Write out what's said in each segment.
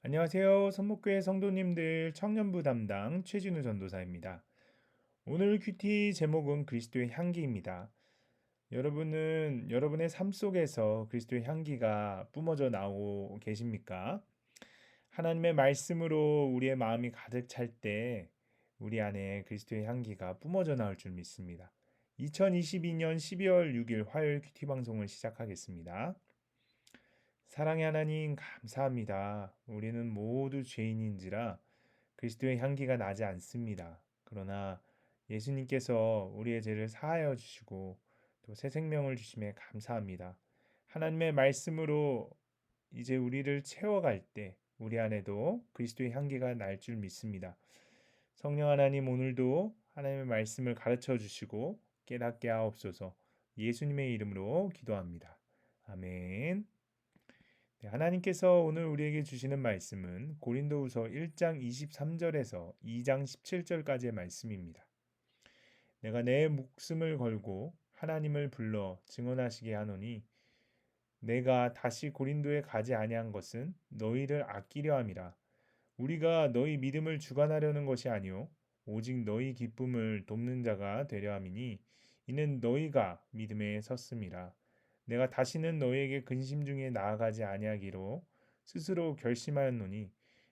안녕하세요. 선목교회 성도님들 청년부 담당 최진우 전도사입니다. 오늘 큐티 제목은 그리스도의 향기입니다. 여러분은 여러분의 삶 속에서 그리스도의 향기가 뿜어져 나오고 계십니까? 하나님의 말씀으로 우리의 마음이 가득 찰 때 우리 안에 그리스도의 향기가 뿜어져 나올 줄 믿습니다. 2022년 12월 6일 화요일 큐티 방송을 시작하겠습니다. 사랑의 하나님 감사합니다. 우리는 모두 죄인인지라 그리스도의 향기가 나지 않습니다. 그러나 예수님께서 우리의 죄를 사하여 주시고 또 새 생명을 주심에 감사합니다. 하나님의 말씀으로 이제 우리를 채워갈 때 우리 안에도 그리스도의 향기가 날 줄 믿습니다. 성령 하나님 오늘도 하나님의 말씀을 가르쳐 주시고 깨닫게 하옵소서. 예수님의 이름으로 기도합니다. 아멘. 네, 하나님께서 오늘 우리에게 주시는 말씀은 고린도후서 1장 23절에서 2장 17절까지의 말씀입니다. 내가 내 목숨을 걸고 하나님을 불러 증언하시게 하노니 내가 다시 고린도에 가지 아니한 것은 너희를 아끼려 함이라. 우리가 너희 믿음을 주관하려는 것이 아니요 오직 너희 기쁨을 돕는 자가 되려 함이니 이는 너희가 믿음에 섰음이라. 내가 다시는 너희에게 근심 중에 나아가지 아니하기로 스스로 결심하였노니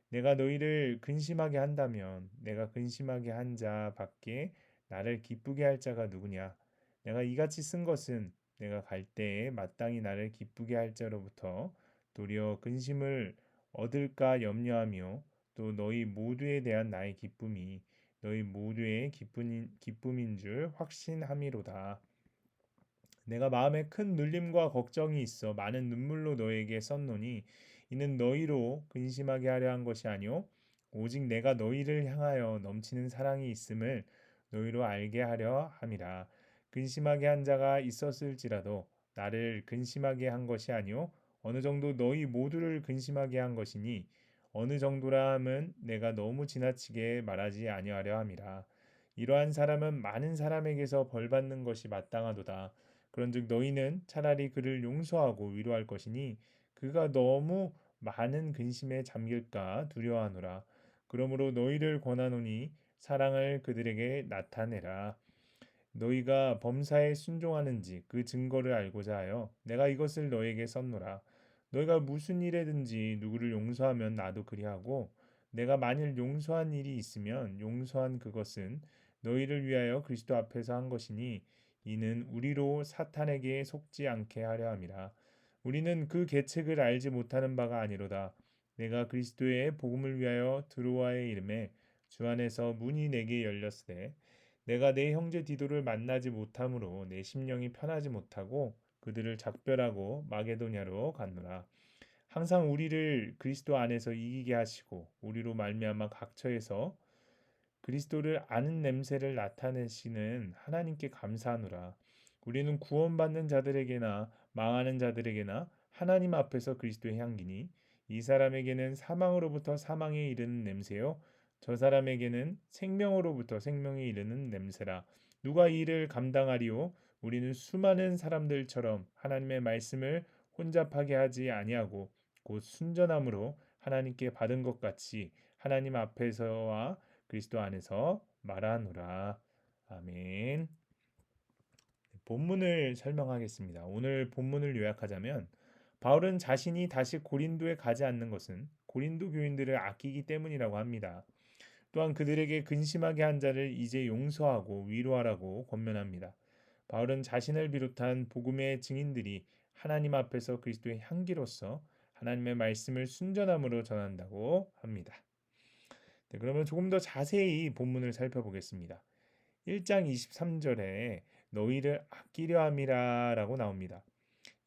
내가 너희를 근심하게 한다면 내가 근심하게 한 자밖에 나를 기쁘게 할 자가 누구냐. 내가 이같이 쓴 것은 내가 갈 때에 마땅히 나를 기쁘게 할 자로부터 도리어 근심을 얻을까 염려하며 또 너희 모두에 대한 나의 기쁨이 너희 모두의 기쁨인 줄 확신함이로다. 내가 마음에 큰 눌림과 걱정이 있어 많은 눈물로 너에게 썼노니 이는 너희로 근심하게 하려 한 것이 아니요 오직 내가 너희를 향하여 넘치는 사랑이 있음을 너희로 알게 하려 함이라. 근심하게 한 자가 있었을지라도 나를 근심하게 한 것이 아니요 어느 정도 너희 모두를 근심하게 한 것이니 어느 정도라 함은 내가 너무 지나치게 말하지 아니하려 함이라. 이러한 사람은 많은 사람에게서 벌 받는 것이 마땅하도다. 그런즉 너희는 차라리 그를 용서하고 위로할 것이니 그가 너무 많은 근심에 잠길까 두려워하노라. 그러므로 너희를 권하노니 사랑을 그들에게 나타내라. 너희가 범사에 순종하는지 그 증거를 알고자 하여 내가 이것을 너에게 썼노라. 너희가 무슨 일에든지 누구를 용서하면 나도 그리하고 내가 만일 용서한 일이 있으면 용서한 그것은 너희를 위하여 그리스도 앞에서 한 것이니 이는 우리로 사탄에게 속지 않게 하려 함이라. 우리는 그 계책을 알지 못하는 바가 아니로다. 내가 그리스도의 복음을 위하여 드로아의 이름에 주 안에서 문이 내게 열렸으되 내가 내 형제 디도를 만나지 못함으로 내 심령이 편하지 못하고 그들을 작별하고 마게도냐로 갔노라. 항상 우리를 그리스도 안에서 이기게 하시고 우리로 말미암아 각처에서 그리스도를 아는 냄새를 나타내시는 하나님께 감사하노라. 우리는 구원받는 자들에게나 망하는 자들에게나 하나님 앞에서 그리스도의 향기니 이 사람에게는 사망으로부터 사망에 이르는 냄새요 저 사람에게는 생명으로부터 생명에 이르는 냄새라. 누가 이 일을 감당하리요? 우리는 수많은 사람들처럼 하나님의 말씀을 혼잡하게 하지 아니하고 곧 순전함으로 하나님께 받은 것 같이 하나님 앞에서와 그리스도 안에서 말하노라. 아멘. 본문을 설명하겠습니다. 오늘 본문을 요약하자면 바울은 자신이 다시 고린도에 가지 않는 것은 고린도 교인들을 아끼기 때문이라고 합니다. 또한 그들에게 근심하게 한 자를 이제 용서하고 위로하라고 권면합니다. 바울은 자신을 비롯한 복음의 증인들이 하나님 앞에서 그리스도의 향기로서 하나님의 말씀을 순전함으로 전한다고 합니다. 네, 그러면 조금 더 자세히 본문을 살펴보겠습니다. 1장 23절에 너희를 아끼려 함이라라고 나옵니다.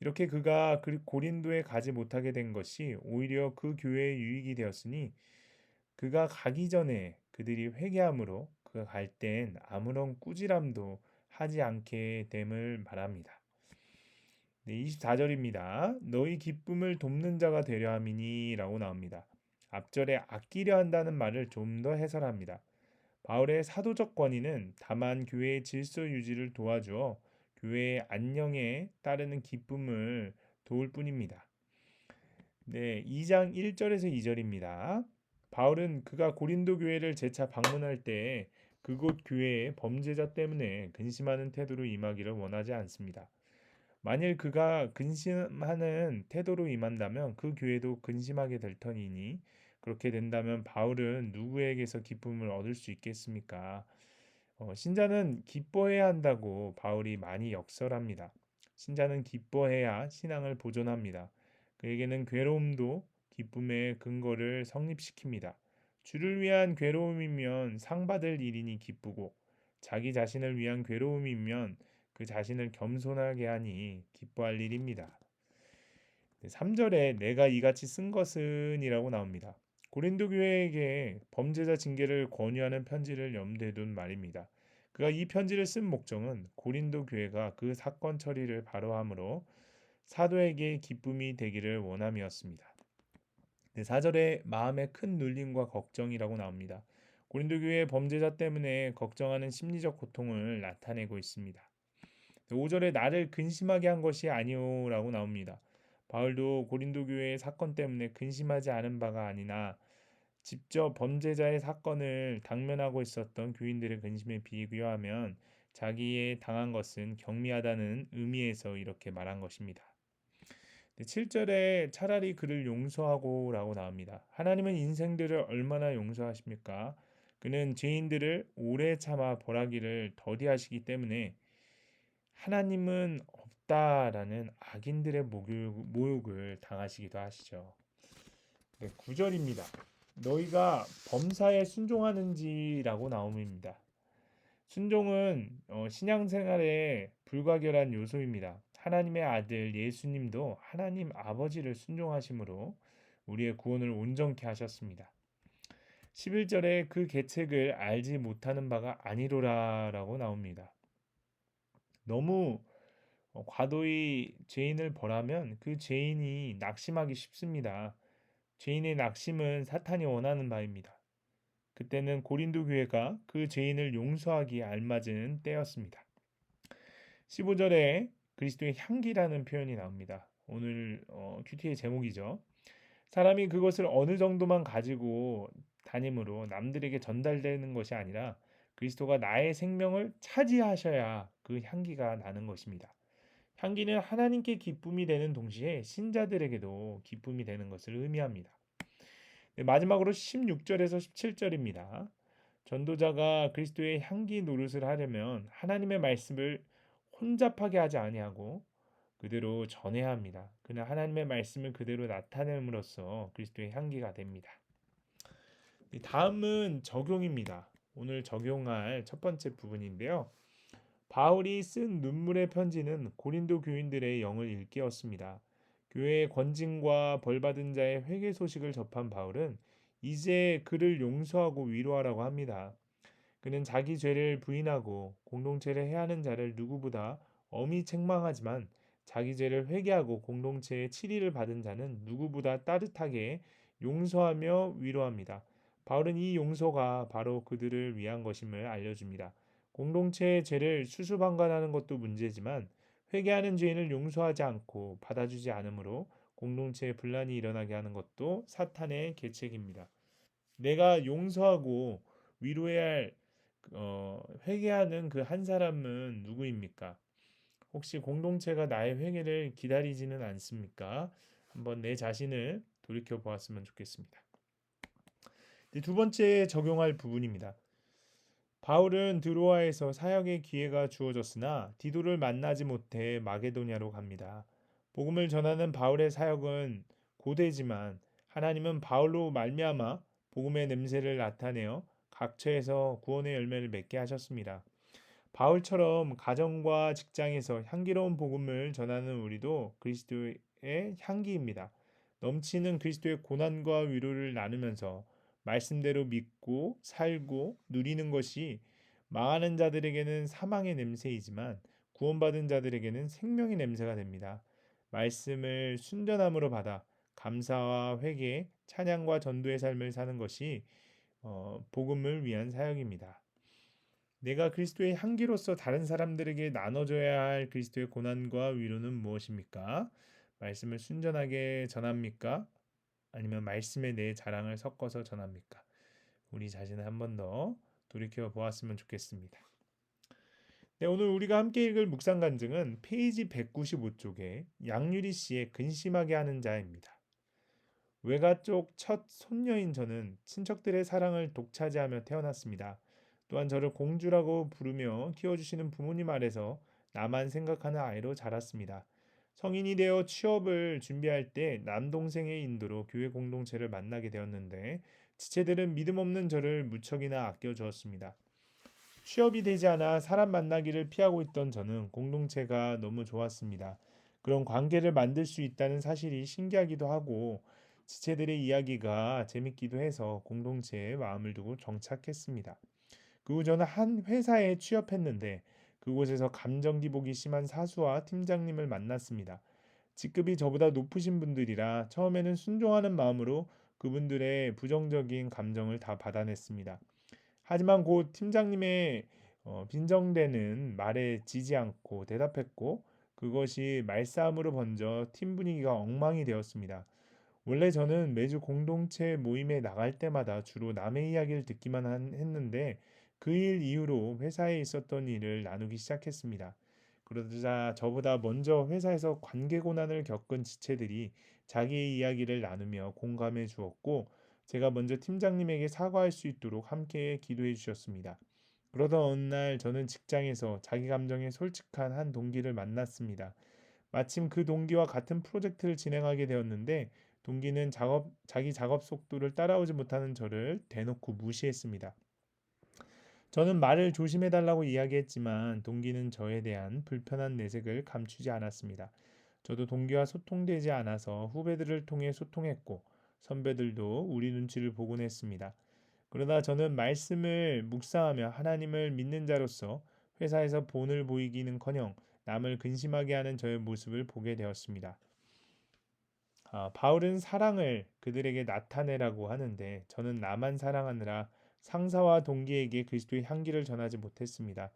이렇게 그가 고린도에 가지 못하게 된 것이 오히려 그 교회에 유익이 되었으니 그가 가기 전에 그들이 회개함으로 그가 갈 땐 아무런 꾸지람도 하지 않게 됨을 말합니다. 네, 24절입니다. 너희 기쁨을 돕는 자가 되려 함이니라고 나옵니다. 앞절에 아끼려 한다는 말을 좀 더 해설합니다. 바울의 사도적 권위는 다만 교회의 질서 유지를 도와주어 교회의 안녕에 따르는 기쁨을 도울 뿐입니다. 네, 2장 1절에서 2절입니다. 바울은 그가 고린도 교회를 재차 방문할 때 그곳 교회의 범죄자 때문에 근심하는 태도로 임하기를 원하지 않습니다. 만일 그가 근심하는 태도로 임한다면 그 교회도 근심하게 될 터이니 그렇게 된다면 바울은 누구에게서 기쁨을 얻을 수 있겠습니까? 신자는 기뻐해야 한다고 바울이 많이 역설합니다. 신자는 기뻐해야 신앙을 보존합니다. 그에게는 괴로움도 기쁨의 근거를 성립시킵니다. 주를 위한 괴로움이면 상 받을 일이니 기쁘고 자기 자신을 위한 괴로움이면 그 자신을 겸손하게 하니 기뻐할 일입니다. 3절에 내가 이같이 쓴 것은이라고 나옵니다. 고린도 교회에게 범죄자 징계를 권유하는 편지를 염두에 둔 말입니다. 그가 이 편지를 쓴 목적은 고린도 교회가 그 사건 처리를 바로함으로 사도에게 기쁨이 되기를 원함이었습니다. 4절에 마음의 큰 눌림과 걱정이라고 나옵니다. 고린도 교회의 범죄자 때문에 걱정하는 심리적 고통을 나타내고 있습니다. 5절에 나를 근심하게 한 것이 아니오라고 나옵니다. 바울도 고린도 교회의 사건 때문에 근심하지 않은 바가 아니나 직접 범죄자의 사건을 당면하고 있었던 교인들의 근심에 비교하면 자기의 당한 것은 경미하다는 의미에서 이렇게 말한 것입니다. 7절에 차라리 그를 용서하고라고 나옵니다. 하나님은 인생들을 얼마나 용서하십니까? 그는 죄인들을 오래 참아 벌하기를 더디하시기 때문에 하나님은 없다라는 악인들의 모욕을 당하시기도 하시죠. 네, 9절입니다. 너희가 범사에 순종하는지라고 나옵니다. 순종은 신앙생활의 불가결한 요소입니다. 하나님의 아들 예수님도 하나님 아버지를 순종하심으로 우리의 구원을 온전케 하셨습니다. 11절에 그 계책을 알지 못하는 바가 아니로라라고 나옵니다. 너무 과도히 죄인을 벌하면 그 죄인이 낙심하기 쉽습니다. 죄인의 낙심은 사탄이 원하는 바입니다. 그때는 고린도 교회가 그 죄인을 용서하기에 알맞은 때였습니다. 15절에 그리스도의 향기라는 표현이 나옵니다. 오늘 큐티의 제목이죠. 사람이 그것을 어느 정도만 가지고 다님으로 남들에게 전달되는 것이 아니라 그리스도가 나의 생명을 차지하셔야 그 향기가 나는 것입니다. 향기는 하나님께 기쁨이 되는 동시에 신자들에게도 기쁨이 되는 것을 의미합니다. 네, 마지막으로 16절에서 17절입니다. 전도자가 그리스도의 향기 노릇을 하려면 하나님의 말씀을 혼잡하게 하지 아니하고 그대로 전해야 합니다. 그는 하나님의 말씀을 그대로 나타냄으로써 그리스도의 향기가 됩니다. 다음은 적용입니다. 오늘 적용할 첫 번째 부분인데요. 바울이 쓴 눈물의 편지는 고린도 교인들의 영을 일깨웠습니다. 교회의 권징과 벌받은 자의 회개 소식을 접한 바울은 이제 그를 용서하고 위로하라고 합니다. 그는 자기 죄를 부인하고 공동체를 해하는 자를 누구보다 엄히 책망하지만 자기 죄를 회개하고 공동체의 치리를 받은 자는 누구보다 따뜻하게 용서하며 위로합니다. 바울은 이 용서가 바로 그들을 위한 것임을 알려줍니다. 공동체의 죄를 수수방관하는 것도 문제지만 회개하는 죄인을 용서하지 않고 받아주지 않으므로 공동체에 분란이 일어나게 하는 것도 사탄의 계책입니다. 내가 용서하고 위로해야 할 회개하는 그 한 사람은 누구입니까? 혹시 공동체가 나의 회개를 기다리지는 않습니까? 한번 내 자신을 돌이켜 보았으면 좋겠습니다. 두 번째 적용할 부분입니다. 바울은 드로아에서 사역의 기회가 주어졌으나 디도를 만나지 못해 마게도냐로 갑니다. 복음을 전하는 바울의 사역은 고되지만 하나님은 바울로 말미암아 복음의 냄새를 나타내어 각처에서 구원의 열매를 맺게 하셨습니다. 바울처럼 가정과 직장에서 향기로운 복음을 전하는 우리도 그리스도의 향기입니다. 넘치는 그리스도의 고난과 위로를 나누면서 말씀대로 믿고 살고 누리는 것이 망하는 자들에게는 사망의 냄새이지만 구원받은 자들에게는 생명의 냄새가 됩니다. 말씀을 순전함으로 받아 감사와 회개, 찬양과 전도의 삶을 사는 것이 복음을 위한 사역입니다. 내가 그리스도의 향기로서 다른 사람들에게 나눠줘야 할 그리스도의 고난과 위로는 무엇입니까? 말씀을 순전하게 전합니까? 아니면 말씀에 내 자랑을 섞어서 전합니까? 우리 자신을 한 번 더 돌이켜 보았으면 좋겠습니다. 네, 오늘 우리가 함께 읽을 묵상 간증은 페이지 195쪽에 양유리 씨의 근심하게 하는 자입니다. 외가 쪽 첫 손녀인 저는 친척들의 사랑을 독차지하며 태어났습니다. 또한 저를 공주라고 부르며 키워주시는 부모님 아래서 나만 생각하는 아이로 자랐습니다. 성인이 되어 취업을 준비할 때 남동생의 인도로 교회 공동체를 만나게 되었는데 지체들은 믿음 없는 저를 무척이나 아껴주었습니다. 취업이 되지 않아 사람 만나기를 피하고 있던 저는 공동체가 너무 좋았습니다. 그런 관계를 만들 수 있다는 사실이 신기하기도 하고 지체들의 이야기가 재밌기도 해서 공동체에 마음을 두고 정착했습니다. 그 후 저는 한 회사에 취업했는데 그곳에서 감정 기복이 심한 사수와 팀장님을 만났습니다. 직급이 저보다 높으신 분들이라 처음에는 순종하는 마음으로 그분들의 부정적인 감정을 다 받아냈습니다. 하지만 곧 팀장님의 빈정대는 말에 지지 않고 대답했고 그것이 말싸움으로 번져 팀 분위기가 엉망이 되었습니다. 원래 저는 매주 공동체 모임에 나갈 때마다 주로 남의 이야기를 듣기만 했는데 그 일 이후로 회사에 있었던 일을 나누기 시작했습니다. 그러자 저보다 먼저 회사에서 관계 고난을 겪은 지체들이 자기의 이야기를 나누며 공감해 주었고 제가 먼저 팀장님에게 사과할 수 있도록 함께 기도해 주셨습니다. 그러던 어느 날 저는 직장에서 자기 감정에 솔직한 한 동기를 만났습니다. 마침 그 동기와 같은 프로젝트를 진행하게 되었는데 동기는 자기 작업 속도를 따라오지 못하는 저를 대놓고 무시했습니다. 저는 말을 조심해달라고 이야기했지만 동기는 저에 대한 불편한 내색을 감추지 않았습니다. 저도 동기와 소통되지 않아서 후배들을 통해 소통했고 선배들도 우리 눈치를 보곤 했습니다. 그러다 저는 말씀을 묵상하며 하나님을 믿는 자로서 회사에서 본을 보이기는커녕 남을 근심하게 하는 저의 모습을 보게 되었습니다. 바울은 사랑을 그들에게 나타내라고 하는데 저는 나만 사랑하느라 상사와 동기에게 그리스도의 향기를 전하지 못했습니다.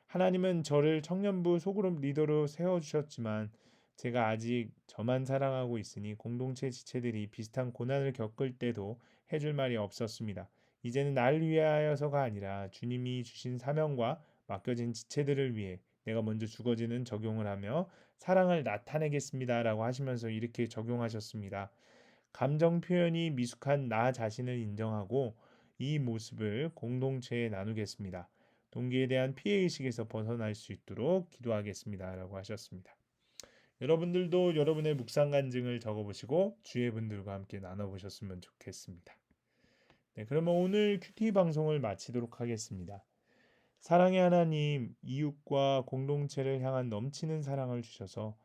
하나님은 저를 청년부 소그룹 리더로 세워주셨지만 제가 아직 저만 사랑하고 있으니 공동체 지체들이 비슷한 고난을 겪을 때도 해줄 말이 없었습니다. 이제는 날 위하여서가 아니라 주님이 주신 사명과 맡겨진 지체들을 위해 내가 먼저 죽어지는 적용을 하며 사랑을 나타내겠습니다라고 하시면서 이렇게 적용하셨습니다. 감정 표현이 미숙한 나 자신을 인정하고 이 모습을 공동체에 나누겠습니다. 동기에 대한 피해의식에서 벗어날 수 있도록 기도하겠습니다라고 하셨습니다. 여러분들도 여러분의 묵상 간증을 적어보시고 주위의 분들과 함께 나눠보셨으면 좋겠습니다. 네, 그러면 오늘 큐티 방송을 마치도록 하겠습니다. 사랑의 하나님, 이웃과 공동체를 향한 넘치는 사랑을 주셔서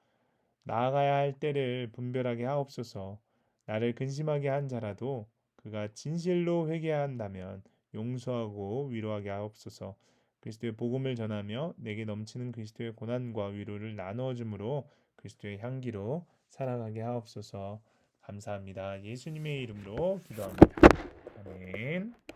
나아가야 할 때를 분별하게 하옵소서. 나를 근심하게 한 자라도 그가 진실로 회개한다면 용서하고 위로하게 하옵소서. 그리스도의 복음을 전하며 내게 넘치는 그리스도의 고난과 위로를 나누어 주므로 그리스도의 향기로 살아가게 하옵소서. 감사합니다. 예수님의 이름으로 기도합니다. 아멘.